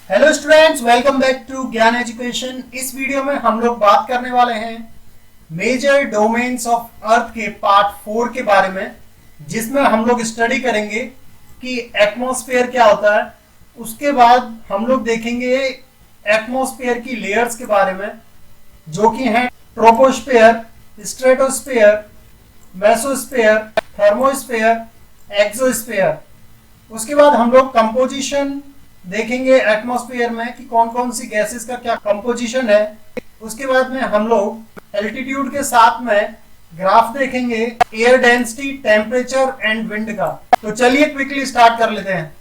Hello students, welcome back to Gyan Education. इस video में हम लोग बात करने वाले हैं मेजर डोमेन्स ऑफ अर्थ के पार्ट 4 के बारे में, जिसमें हम लोग स्टडी करेंगे कि एटमॉस्फेयर क्या होता है। उसके बाद हम लोग देखेंगे एटमॉस्फेयर की लेयर्स के बारे में, जो कि हैं troposphere, stratosphere, mesosphere, thermosphere, exosphere. उसके बाद हम लोग कंपोजिशन देखेंगे एटमॉस्फेयर में कि कौन कौन सी गैसेस का क्या कंपोजिशन है। उसके बाद में हम लोग एल्टीट्यूड के साथ में ग्राफ देखेंगे air density, temperature and wind का। तो चलिए क्विकली स्टार्ट कर लेते हैं।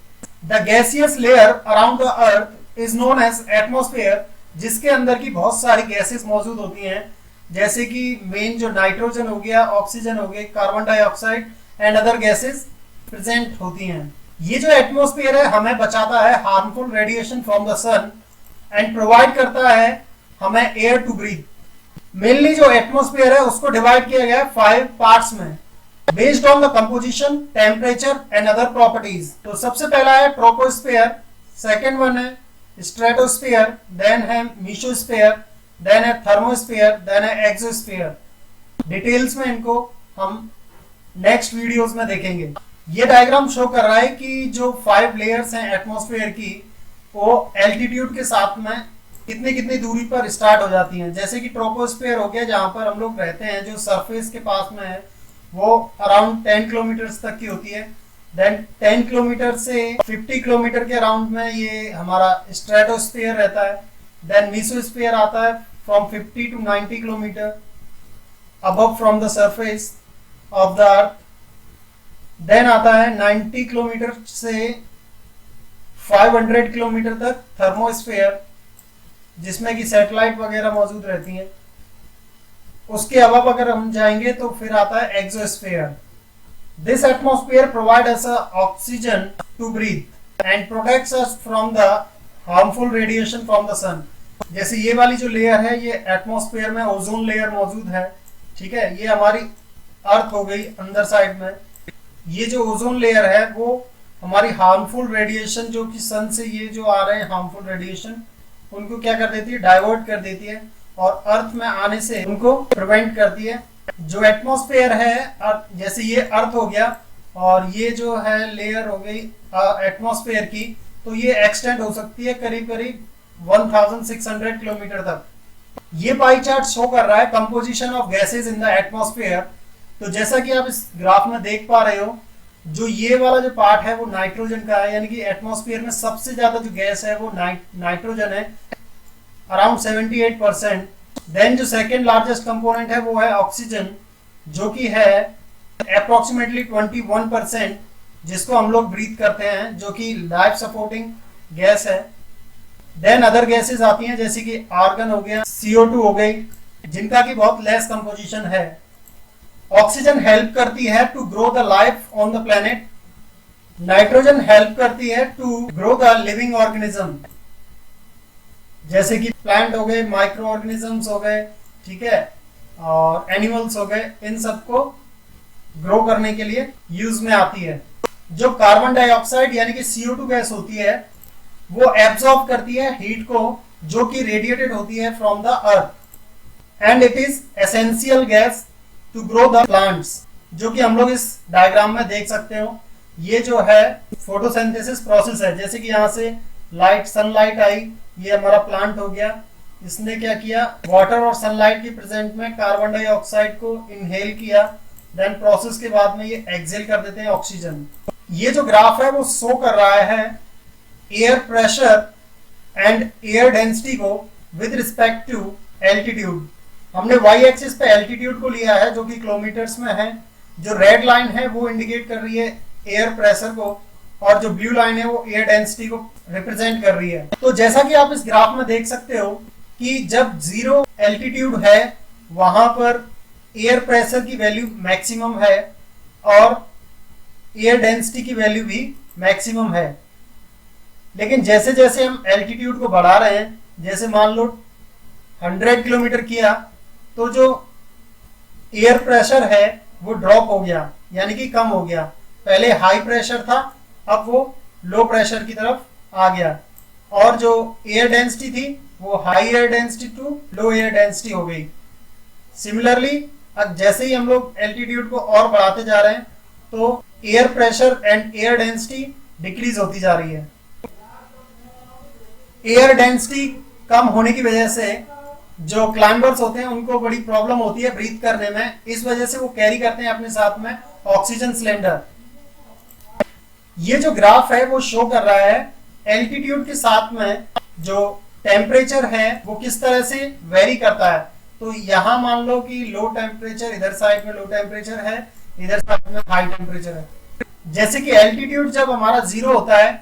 The gaseous layer around the earth is known as atmosphere, जिसके अंदर की बहुत सारी गैसेस मौजूद होती हैं, जैसे कि मेन जो नाइट्रोजन हो गया, ऑक्सीजन हो गया, carbon dioxide and other gases present होती हैं। ये जो एटमॉस्फेयर है हमें बचाता है harmful radiation from the sun and provide करता है हमें एयर टू ब्रीथ। मेनली जो एटमॉस्फेयर है उसको डिवाइड किया गया है 5 पार्ट्स में based on the composition, temperature and other properties. तो सबसे पहला है ट्रोपोस्फेयर, सेकंड वन है स्ट्रेटोस्फेयर, देन है मेसोस्फेयर, देन है थर्मोस्फेयर, देन है एक्सोस्फेयर। डिटेल्स में इनको हम नेक्स्ट वीडियोस में देखेंगे। ये डायग्राम शो कर रहा है कि जो 5 लेयर्स हैं एटमॉस्फेयर की, वो एल्टीट्यूड के साथ में कितनी कितनी दूरी पर स्टार्ट हो जाती हैं। जैसे कि ट्रोपोस्फेयर हो गया, जहां पर हम लोग रहते हैं, जो सरफेस के पास में है, वो अराउंड 10 किलोमीटर तक की होती है। देन 10 किलोमीटर से 50 किलोमीटर के अराउंड में ये हमारा स्ट्रेटोस्फेयर रहता है। देन मेसोस्फेयर आता है from 50 to 90 kilometre above from the surface of the earth. Then आता है 90 किलोमीटर से 500 किलोमीटर तक थर्मोस्फेयर, जिसमें कि सैटेलाइट वगैरह मौजूद रहती हैं। उसके अलावा अगर हम जाएंगे तो फिर आता है exosphere. This atmosphere provide us oxygen to breathe and protects us from the harmful radiation from the sun. जैसे ये वाली जो लेयर है, ये एटमॉस्फेयर में ओजोन लेयर मौजूद है, ठीक है। ये हमारी अर्थ हो गई अंदर साइड में। ये जो ओजोन लेयर है वो हमारी हार्मफुल रेडिएशन, जो कि सन से ये जो आ रहे हैं हार्मफुल रेडिएशन, उनको क्या कर देती है, डाइवर्ट कर देती है और अर्थ में आने से उनको प्रिवेंट करती है। जो एटमॉस्फेयर है, जैसे ये अर्थ हो गया और ये जो है लेयर हो गई एटमॉस्फेयर की, तो ये एक्सटेंड हो सकती है करीब करीब 1600 किलोमीटर तक। ये पाई चार्ट शो कर रहा है composition of gases in the atmosphere. तो जैसा कि आप इस ग्राफ में देख पा रहे हो, जो ये वाला जो पार्ट है वो नाइट्रोजन का है, यानी कि एटमॉस्फेयर में सबसे ज्यादा जो गैस है वो नाइट्रोजन है, अराउंड 78%। देन जो सेकेंड लार्जेस्ट कंपोनेंट है वो है ऑक्सीजन, जो कि है अप्रोक्सीमेटली 21%, जिसको हम लोग ब्रीथ करते हैं, जो कि लाइफ सपोर्टिंग गैस है। देन अदर गैसेस आती हैं, जैसे कि आर्गन हो गया, CO2 हो गई, जिनका की बहुत लेस कंपोजिशन है। ऑक्सीजन हेल्प करती है to grow the life on the planet. Nitrogen help करती है to grow the living organism, जैसे कि प्लांट हो गए, माइक्रो ऑर्गेनिजम्स हो गए, ठीक है, और एनिमल्स हो गए। इन सबको ग्रो करने के लिए यूज में आती है। जो कार्बन डाइऑक्साइड यानी कि CO2 गैस होती है, वो एब्जॉर्ब करती है हीट को, जो कि रेडिएटेड होती है from the earth, and it is essential gas to grow the plants, जो कि हम लोग इस डायग्राम में देख सकते हो। ये जो है फोटोसिंथेसिस प्रोसेस है, जैसे कि यहाँ से लाइट, सनलाइट आई, ये हमारा प्लांट हो गया, इसने क्या किया, वाटर और सनलाइट के प्रेजेंट में कार्बन डाइऑक्साइड को इनहेल किया, देन प्रोसेस के बाद में ये एक्सहेल कर देते हैं ऑक्सीजन। ये जो ग्राफ है वो शो कर रहा है air pressure and air density को विद रिस्पेक्ट टू एल्टीट्यूड। हमने y एक्सिस पे एल्टीट्यूड को लिया है, जो कि किलोमीटर्स में है। जो रेड लाइन है वो इंडिकेट कर रही है एयर प्रेशर को, और जो ब्लू लाइन है वो एयर डेंसिटी को रिप्रेजेंट कर रही है। तो जैसा कि आप इस ग्राफ में देख सकते हो कि जब 0 एल्टीट्यूड है, वहां पर एयर प्रेशर की वैल्यू मैक्सिमम है और एयर डेंसिटी की वैल्यू भी मैक्सिमम है। लेकिन जैसे जैसे हम एल्टीट्यूड को बढ़ा रहे हैं, जैसे मान लो 100 किलोमीटर किया, तो जो एयर प्रेशर है वो ड्रॉप हो गया, यानी कि कम हो गया। पहले हाई प्रेशर था, अब वो लो प्रेशर की तरफ आ गया। और जो एयर डेंसिटी थी वो high air density to low air density हो गई। सिमिलरली अब जैसे ही हम लोग एल्टीट्यूड को और बढ़ाते जा रहे हैं तो air pressure and air density decrease होती जा रही है। एयर डेंसिटी कम होने की वजह से जो क्लाइंबर्स होते हैं उनको बड़ी प्रॉब्लम होती है ब्रीथ करने में, इस वजह से वो कैरी करते हैं अपने साथ में ऑक्सीजन सिलेंडर। ये जो ग्राफ है वो शो कर रहा है एल्टीट्यूड के साथ में जो टेम्परेचर है वो किस तरह से वेरी करता है। तो यहां मान लो कि लो टेम्परेचर, इधर साइड में लो टेम्परेचर है, इधर साइड में हाई टेम्परेचर है। जैसे कि एल्टीट्यूड जब हमारा 0 होता है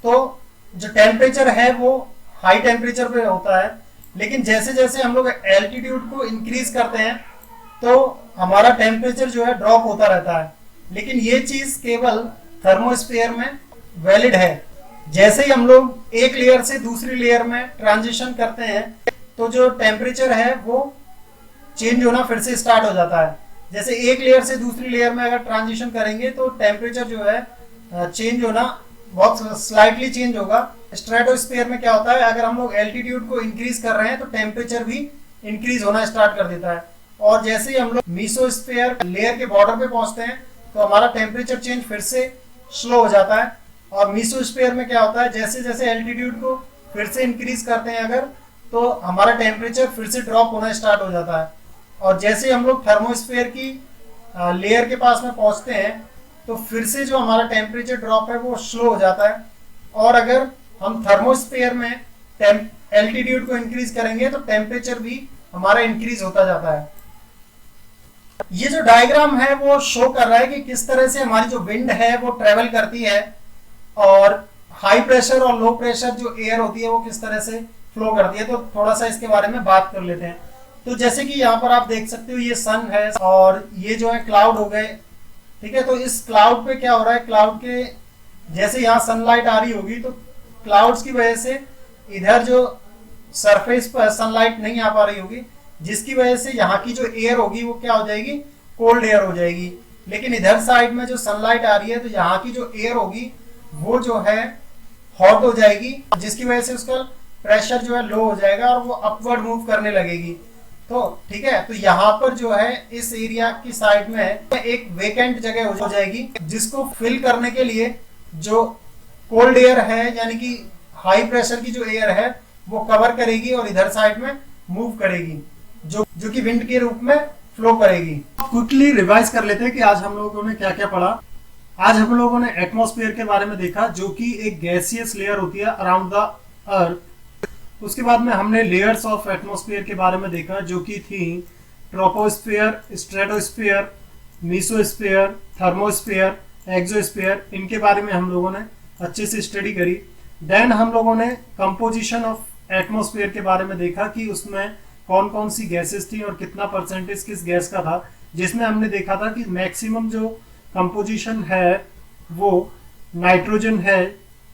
तो जो टेम्परेचर है वो हाई टेम्परेचर पे होता है, लेकिन जैसे जैसे हम लोग एल्टीट्यूड को इंक्रीज करते हैं तो हमारा टेम्परेचर जो है ड्रॉप होता रहता है। लेकिन ये चीज केवल थर्मोस्फीयर में वैलिड है। जैसे ही हम लोग एक लेयर से दूसरी लेयर में ट्रांजिशन करते हैं तो जो टेम्परेचर है वो चेंज होना फिर से स्टार्ट हो जाता है। जैसे एक लेयर से दूसरी लेयर में अगर ट्रांजिशन करेंगे तो टेम्परेचर जो है चेंज होना बहुत स्लाइटली चेंज होगा। स्ट्रेटोस्फीयर में क्या होता है, अगर हम लोग एल्टीट्यूड को इंक्रीज कर रहे हैं तो टेम्परेचर भी इंक्रीज होना स्टार्ट कर देता है। और जैसे ही हम लोग मीसोस्फीयर लेयर के बॉर्डर पे पहुंचते हैं तो हमारा टेम्परेचर चेंज फिर से स्लो हो जाता है। और मीसोस्फीयर में क्या होता है, जैसे जैसे एल्टीट्यूड को फिर से इंक्रीज करते हैं अगर, तो हमारा टेम्परेचर फिर से ड्रॉप होना स्टार्ट हो जाता है। और जैसे हम लोग थर्मोस्फीयर की लेयर के पास में पहुंचते हैं तो फिर से जो हमारा टेम्परेचर ड्रॉप है वो स्लो हो जाता है। और अगर हम थर्मोस्फीयर में एल्टीट्यूड को इंक्रीज करेंगे तो टेम्परेचर भी हमारा इंक्रीज होता जाता है। ये जो डायग्राम है वो शो कर रहा है कि किस तरह से हमारी जो विंड है वो ट्रेवल करती है और हाई प्रेशर और लो प्रेशर जो एयर होती है वो किस तरह से फ्लो करती है। तो थोड़ा सा इसके बारे में बात कर लेते हैं। तो जैसे कि यहाँ पर आप देख सकते हो ये सन है और ये जो है क्लाउड हो गए, ठीक है। तो इस क्लाउड पे क्या हो रहा है, क्लाउड के जैसे यहाँ सनलाइट आ रही होगी तो क्लाउड्स की वजह से इधर जो सरफेस पर सनलाइट नहीं आ पा रही होगी, जिसकी वजह से यहाँ की जो एयर होगी वो क्या हो जाएगी, कोल्ड एयर हो जाएगी। लेकिन इधर साइड में जो सनलाइट आ रही है तो यहाँ की जो एयर होगी वो जो है हॉट हो जाएगी, जिसकी वजह से उसका प्रेशर जो है लो हो जाएगा और वो अपवर्ड मूव करने लगेगी। तो ठीक है, तो यहाँ पर जो है इस एरिया की साइड में एक वेकेंट जगह हो जाएगी, जिसको फिल करने के लिए जो कोल्ड एयर है यानी कि हाई प्रेशर की जो एयर है वो कवर करेगी और इधर साइड में मूव करेगी, जो कि विंड के रूप में फ्लो करेगी। क्विकली रिवाइज कर लेते हैं कि आज हम लोगों ने क्या क्या पढ़ा। आज हम लोगों ने एटमॉस्फेयर के बारे में देखा, जो कि एक गैसियस लेयर होती है अराउंड द अर्थ। उसके बाद में हमने लेयर्स ऑफ एटमॉस्फेयर के बारे में देखा, जो कि थी troposphere, stratosphere, mesosphere, thermosphere, exosphere. इनके बारे में हम लोगों ने अच्छे से स्टडी करी। देन हम लोगों ने कंपोजिशन ऑफ एटमॉस्फेयर के बारे में देखा कि उसमें कौन कौन सी गैसेस थी और कितना परसेंटेज किस गैस का था, जिसमें हमने देखा था कि मैक्सिमम जो कंपोजिशन है वो नाइट्रोजन है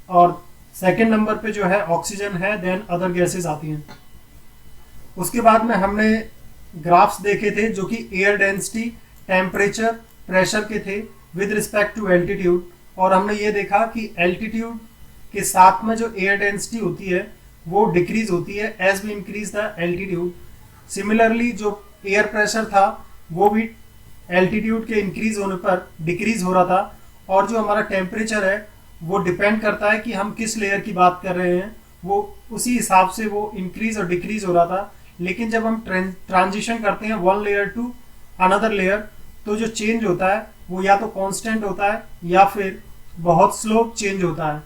और सेकेंड नंबर पे जो है ऑक्सीजन है, देन अदर गैसेस आती हैं। उसके बाद में हमने ग्राफ्स देखे थे जो कि एयर डेंसिटी, टेम्परेचर, प्रेशर के थे विद रिस्पेक्ट टू एल्टीट्यूड। और हमने ये देखा कि एल्टीट्यूड के साथ में जो एयर डेंसिटी होती है वो डिक्रीज होती है as we increase the altitude. Similarly जो एयर प्रेशर था वो भी एल्टीट्यूड के इंक्रीज होने पर डिक्रीज हो रहा था। और जो हमारा टेम्परेचर है वो डिपेंड करता है कि हम किस लेयर की बात कर रहे हैं, वो उसी हिसाब से वो इंक्रीज और डिक्रीज हो रहा था। लेकिन जब हम ट्रांजिशन करते हैं one layer to another layer तो जो चेंज होता है वो या तो कांस्टेंट होता है या फिर बहुत स्लो चेंज होता है।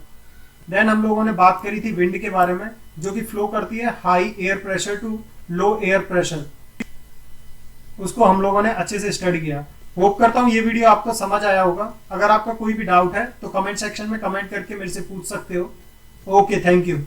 देन हम लोगों ने बात करी थी विंड के बारे में, जो कि फ्लो करती है high air pressure to low air pressure. उसको हम लोगों ने अच्छे से स्टडी किया। होप करता हूँ ये वीडियो आपको समझ आया होगा। अगर आपका कोई भी डाउट है तो कमेंट सेक्शन में कमेंट करके मेरे से पूछ सकते हो। Okay, thank you.